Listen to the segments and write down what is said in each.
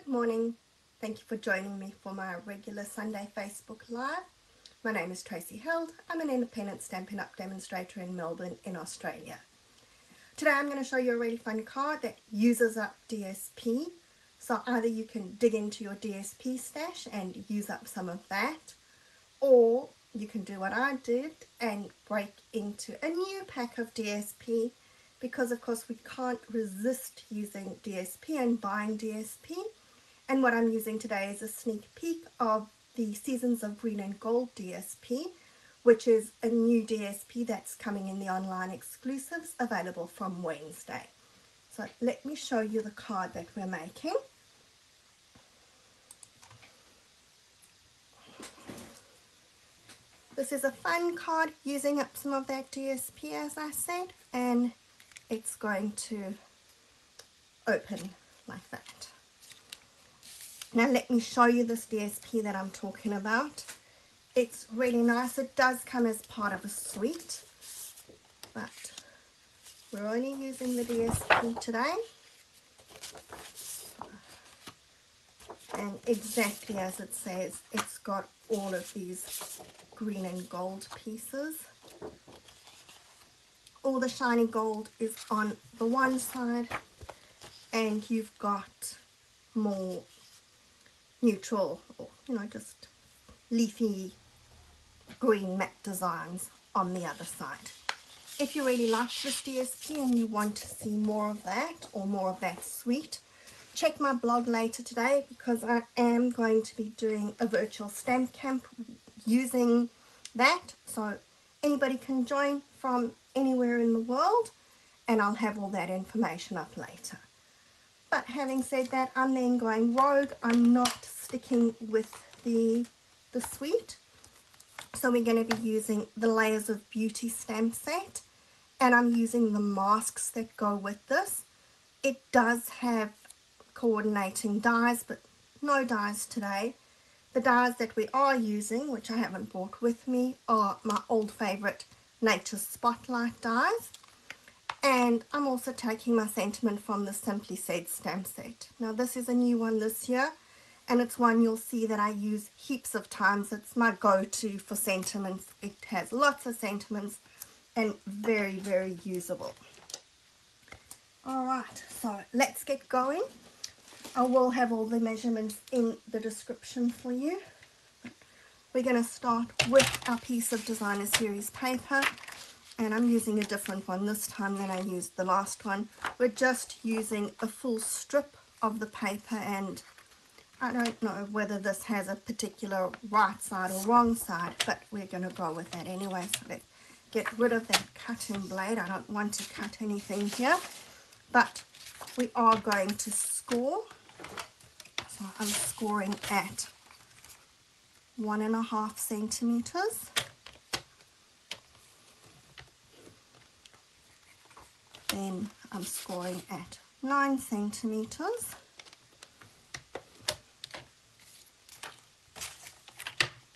morning. Thank you for joining me for my regular Sunday Facebook Live. My name is Tracy Held. I'm an independent Stampin' Up! Demonstrator in Melbourne in Australia. Today I'm going to show you a really fun card that uses up DSP. So either you can dig into your DSP stash and use up some of that, or you can do what I did and break into a new pack of DSP, because of course we can't resist using DSP and buying DSP. And what I'm using today is a sneak peek of the Seasons of Green and Gold DSP, which is a new DSP that's coming in the online exclusives available from Wednesday. So let me show you the card that we're making. This is a fun card using up some of that DSP, as I said, and it's going to open like that. Now let me show you this DSP that I'm talking about. It's really nice. It does come as part of a suite, but we're only using the DSP today. And exactly as it says, it's got all of these green and gold pieces. All the shiny gold is on the one side, and you've got more neutral, or just leafy green matte designs on the other side. If you really like this DSP and you want to see more of that, or more of that suite, check my blog later today, because I am going to be doing a virtual stamp camp using that, so anybody can join from anywhere in the world, and I'll have all that information up later. But having said that, I'm then going rogue. I'm not sticking with the suite, so we're going to be using the Layers of Beauty stamp set, and I'm using the masks that go with this. It does have coordinating dies, but no dies today. The dies that we are using, which I haven't brought with me, are my old favorite Nature Spotlight dies. And I'm also taking my sentiment from the Simply Said stamp set. Now this is a new one this year, and it's one you'll see that I use heaps of times. It's my go-to for sentiments. It has lots of sentiments and very, very usable. Alright, so let's get going. I will have all the measurements in the description for you. We're going to start with our piece of Designer Series paper, and I'm using a different one this time than I used the last one. We're just using a full strip of the paper, and I don't know whether this has a particular right side or wrong side, but we're going to go with that anyway. So let's get rid of that cutting blade. I don't want to cut anything here, but we are going to score. So I'm scoring at 1.5 centimeters. Then I'm scoring at 9 centimeters.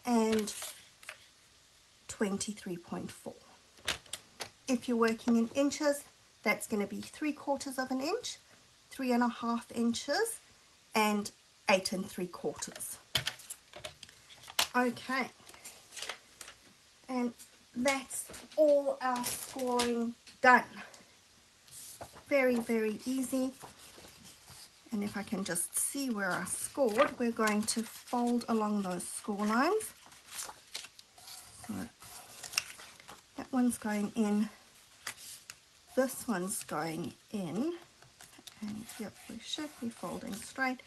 And 23.4. If you're working in inches, that's going to be 3/4 of an inch, 3.5 inches, and 8 3/4. Okay, and that's all our scoring done. Very, very easy. And if I can just see where I scored, we're going to fold along those score lines. So that one's going in, this one's going in, and yep, we should be folding straight.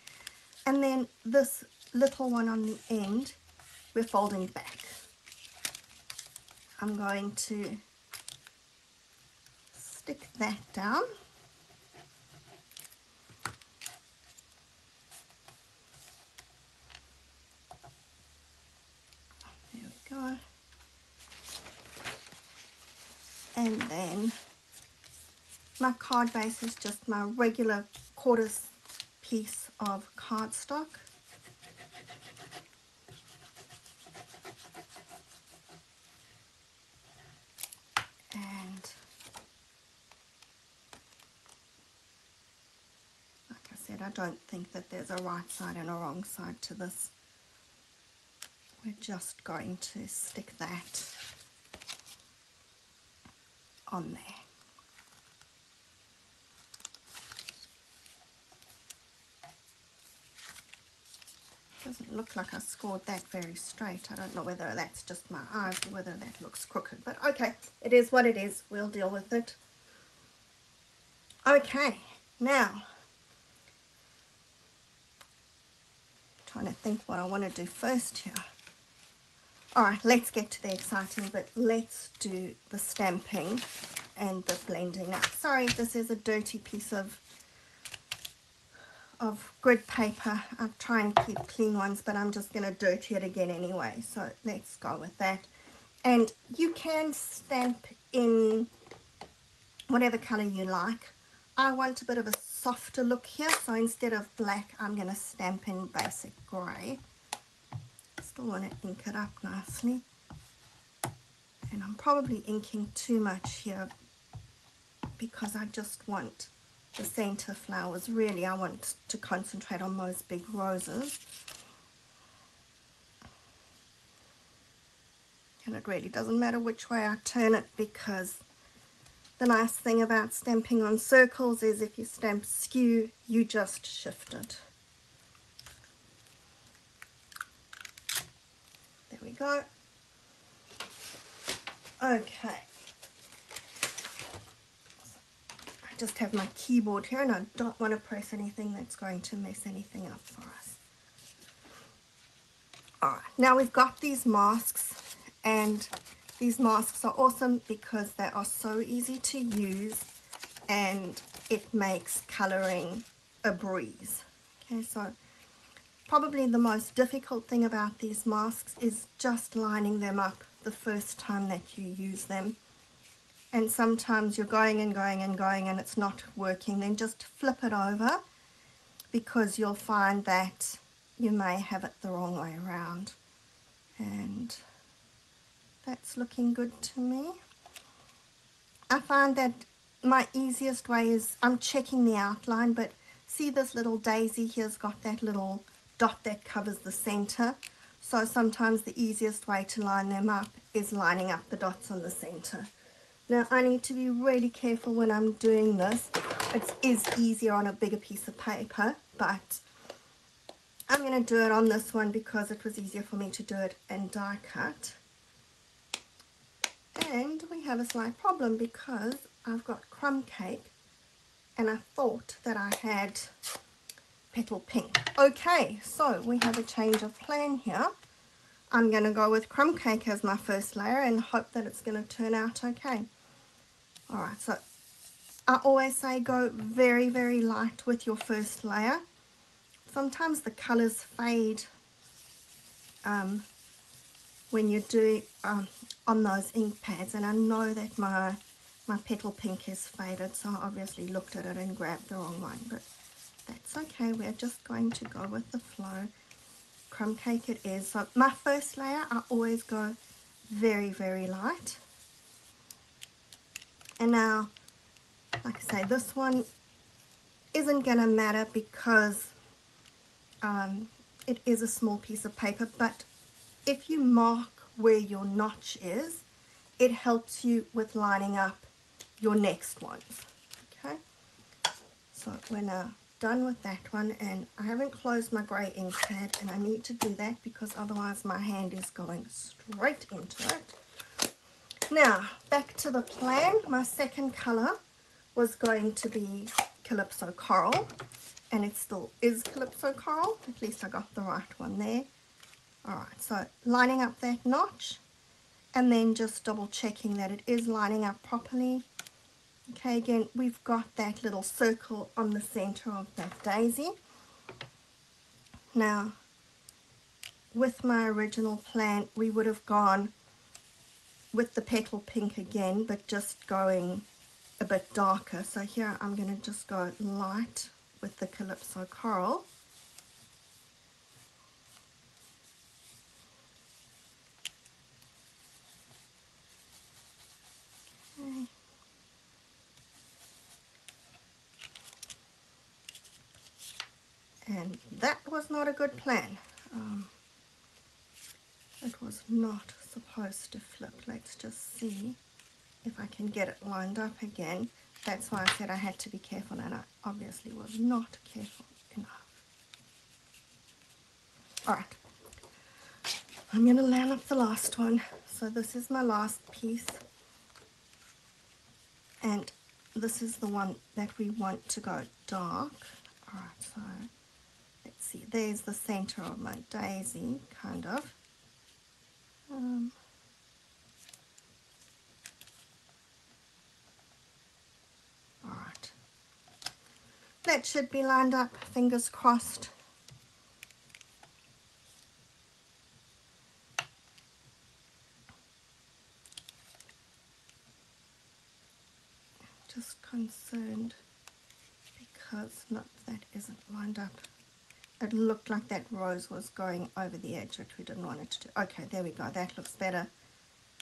And then this little one on the end, we're folding back. I'm going to stick that down. There we go. And then my card base is just my regular quarters piece of cardstock. And like I said, I don't think that there's a right side and a wrong side to this. We're just going to stick that on there. Doesn't look like I scored that very straight. I don't know whether that's just my eyes or whether that looks crooked, but okay, it is what it is. We'll deal with it. Okay, now trying to think what I want to do first here. All right, let's get to the exciting bit. Let's do the stamping and the blending. Now, sorry, this is a dirty piece of grid paper. I try and keep clean ones, but I'm just going to dirty it again anyway. So let's go with that. And you can stamp in whatever color you like. I want a bit of a softer look here, so instead of black, I'm going to stamp in basic gray. Still want to ink it up nicely. And I'm probably inking too much here because I just want the center flowers. Really, I want to concentrate on those big roses. And it really doesn't matter which way I turn it, because the nice thing about stamping on circles is if you stamp skew, you just shift it. There we go. Okay. I just have my keyboard here and I don't want to press anything that's going to mess anything up for us. Alright, now we've got these masks, and these masks are awesome because they are so easy to use and it makes colouring a breeze. Okay, so probably the most difficult thing about these masks is just lining them up the first time that you use them. And sometimes you're going and going and going and it's not working. Then just flip it over, because you'll find that you may have it the wrong way around. And that's looking good to me. I find that my easiest way is I'm checking the outline, but see this little daisy here's got that little dot that covers the center. So sometimes the easiest way to line them up is lining up the dots on the center. Now I need to be really careful when I'm doing this. It is easier on a bigger piece of paper, but I'm going to do it on this one because it was easier for me to do it in die cut. And we have a slight problem because I've got crumb cake and I thought that I had petal pink. Okay, so we have a change of plan here. I'm going to go with crumb cake as my first layer and hope that it's going to turn out okay. Alright, so I always say go very, very light with your first layer. Sometimes the colours fade when you do on those ink pads, and I know that my petal pink is faded, so I obviously looked at it and grabbed the wrong one, but that's okay. We're just going to go with the flow. Crumb cake it is. So my first layer, I always go very, very light. And now, like I say, this one isn't going to matter because it is a small piece of paper, but if you mark where your notch is, it helps you with lining up your next ones. Okay, so we're now done with that one, and I haven't closed my grey ink pad, and I need to do that because otherwise my hand is going straight into it. Now back to the plan. My second colour was going to be Calypso Coral, and it still is Calypso Coral. At least I got the right one there. Alright, so lining up that notch and then just double checking that it is lining up properly. Okay, again, we've got that little circle on the center of that daisy. Now, with my original plan, we would have gone with the petal pink again, but just going a bit darker. So here I'm going to just go light with the Calypso Coral. Okay. And that was not a good plan. It was not supposed to flip. Let's just see if I can get it lined up again. That's why I said I had to be careful, and I obviously was not careful enough. Alright, I'm going to line up the last one. So this is my last piece, and this is the one that we want to go dark. Alright, so let's see, there's the center of my daisy, kind of. Alright, that should be lined up, fingers crossed. Just concerned because, no, that isn't lined up. It looked like that rose was going over the edge, which we didn't want it to do. Okay, there we go, that looks better.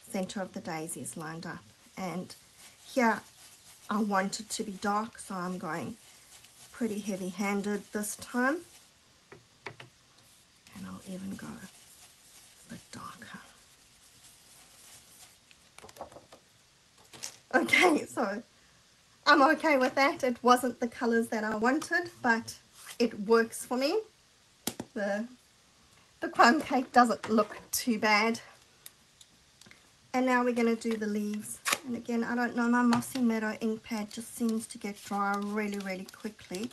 Center of the daisy is lined up, and here I want it to be dark, so I'm going pretty heavy-handed this time, and I'll even go a bit darker. Okay, so I'm okay with that. It wasn't the colors that I wanted, but it works for me. The crumb cake doesn't look too bad. And now we're going to do the leaves. And again, I don't know, my Mossy Meadow ink pad just seems to get dry really, really quickly.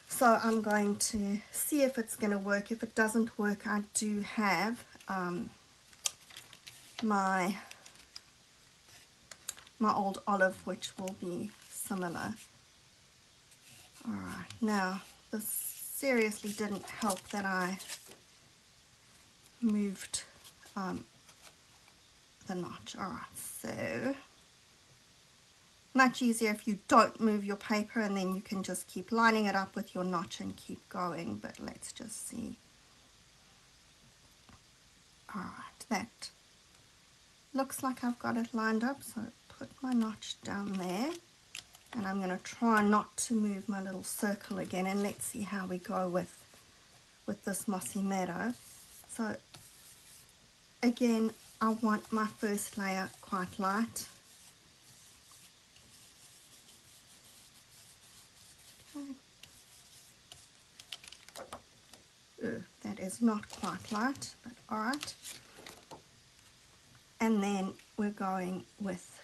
So I'm going to see if it's going to work. If it doesn't work, I do have my old olive, which will be similar. Alright, now this seriously didn't help that I moved the notch. Alright, so much easier if you don't move your paper, and then you can just keep lining it up with your notch and keep going. But let's just see. Alright, that looks like I've got it lined up, so put my notch down there, and I'm going to try not to move my little circle again, and let's see how we go with this Mossy Meadow. So again, I want my first layer quite light. Okay. That is not quite light, but alright. And then we're going with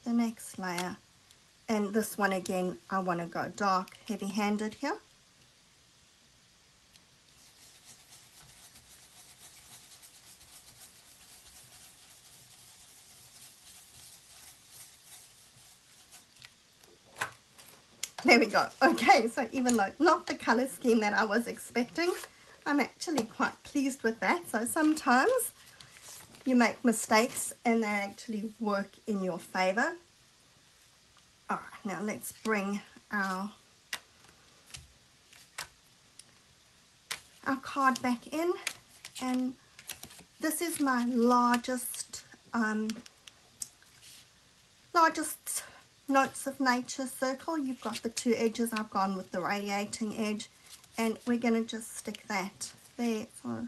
the next layer, and this one again I want to go dark, heavy-handed here. There we go. Okay, so even though not the color scheme that I was expecting, I'm actually quite pleased with that. So sometimes you make mistakes and they actually work in your favor. All right, now let's bring our card back in, and this is my largest Notes of Nature circle. You've got the two edges. I've gone with the radiating edge, and we're going to just stick that there. So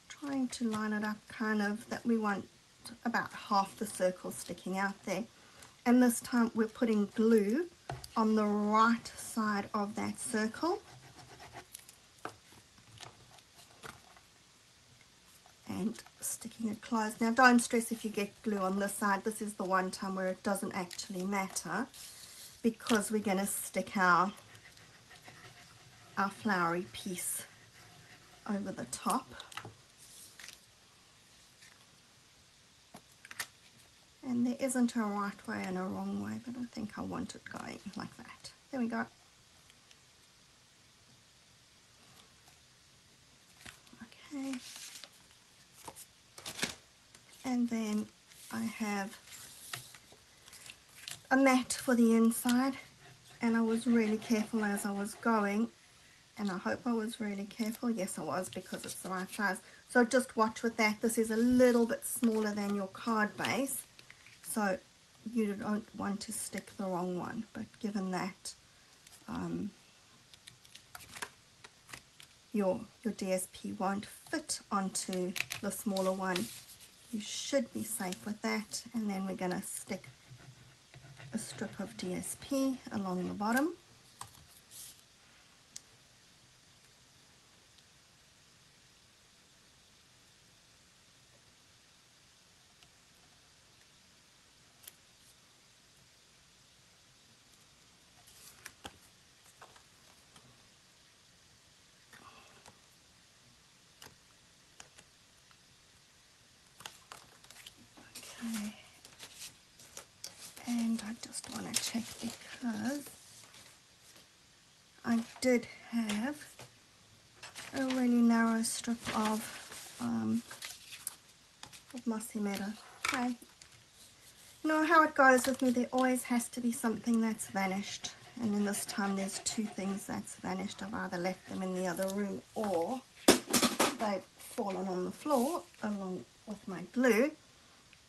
trying to line it up kind of that we want about half the circle sticking out there. And this time we're putting glue on the right side of that circle. And sticking it closed. Now don't stress if you get glue on this side. This is the one time where it doesn't actually matter, because we're going to stick our flowery piece over the top. And there isn't a right way and a wrong way, but I think I want it going like that. There we go. Okay. And then I have a mat for the inside, and I was really careful as I was going, and I hope I was really careful. Yes, I was, because it's the right size. So just watch with that. This is a little bit smaller than your card base, so you don't want to stick the wrong one, but given that your DSP won't fit onto the smaller one, you should be safe with that. And then we're going to stick a strip of DSP along the bottom. Okay. And I just want to check because I did have a really narrow strip of mossy meadow. Okay. You know how it goes with me, there always has to be something that's vanished. And in this time there's two things that's vanished. I've either left them in the other room or they've fallen on the floor along with my glue.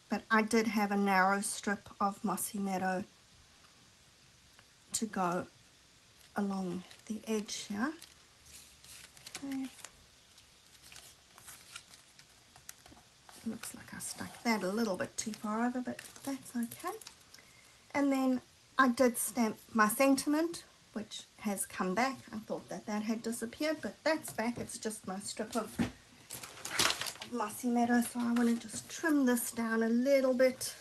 But I did have a narrow strip of mossy meadow to go along the edge here. Okay. Looks like I stuck that a little bit too far over, but that's okay. And then I did stamp my sentiment, which has come back. I thought that that had disappeared, but that's back. It's just my strip of mossy meadow, so I want to just trim this down a little bit.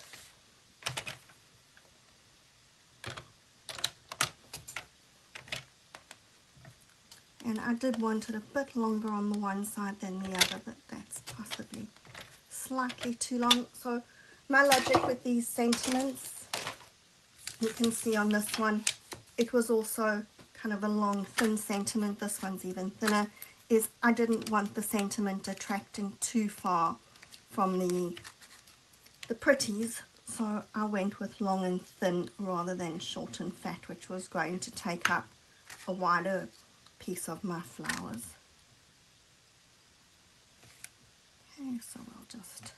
And I did want it a bit longer on the one side than the other, but that's possibly slightly too long. So my logic with these sentiments, you can see on this one, it was also kind of a long thin sentiment. This one's even thinner. Is I didn't want the sentiment detracting too far from the pretties, so I went with long and thin rather than short and fat, which was going to take up a wider piece of my flowers. Okay, so we'll just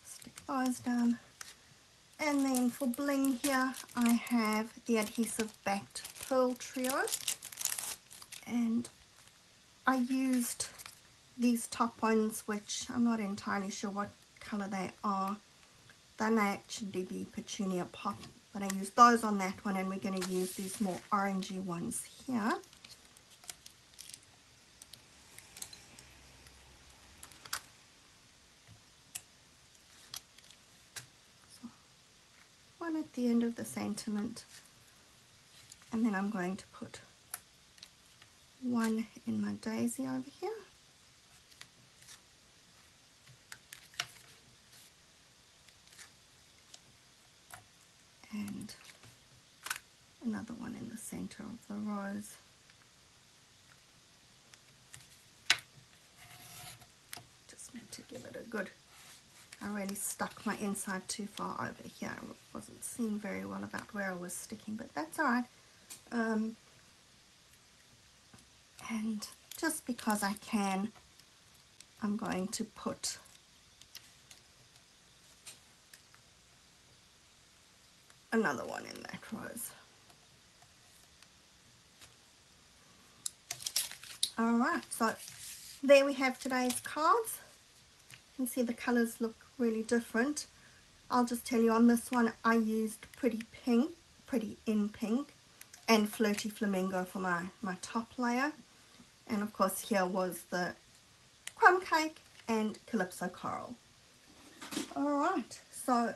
stick those down. And then for bling here, I have the adhesive backed pearl trio, and I used these top ones, which I'm not entirely sure what color they are. They may actually be petunia pop, but I used those on that one, and we're going to use these more orangey ones here. So one at the end of the sentiment, and then I'm going to put one in my daisy over here. And another one in the center of the rose. Just need to give it a good, I really stuck my inside too far over here. It wasn't seen very well about where I was sticking, but that's alright. And just because I can, I'm going to put another one in that rose. Alright, so there we have today's cards. You can see the colors look really different. I'll just tell you, on this one I used Pretty in Pink and Flirty Flamingo for my top layer. And of course here was the Crumb Cake and Calypso Coral. Alright, so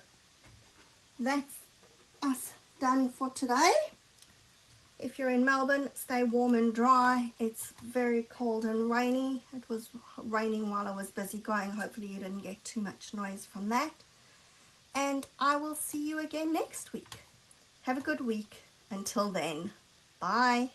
that's us done for today. If you're in Melbourne, stay warm and dry. It's very cold and rainy. It was raining while I was busy going. Hopefully you didn't get too much noise from that. And I will see you again next week. Have a good week. Until then, bye.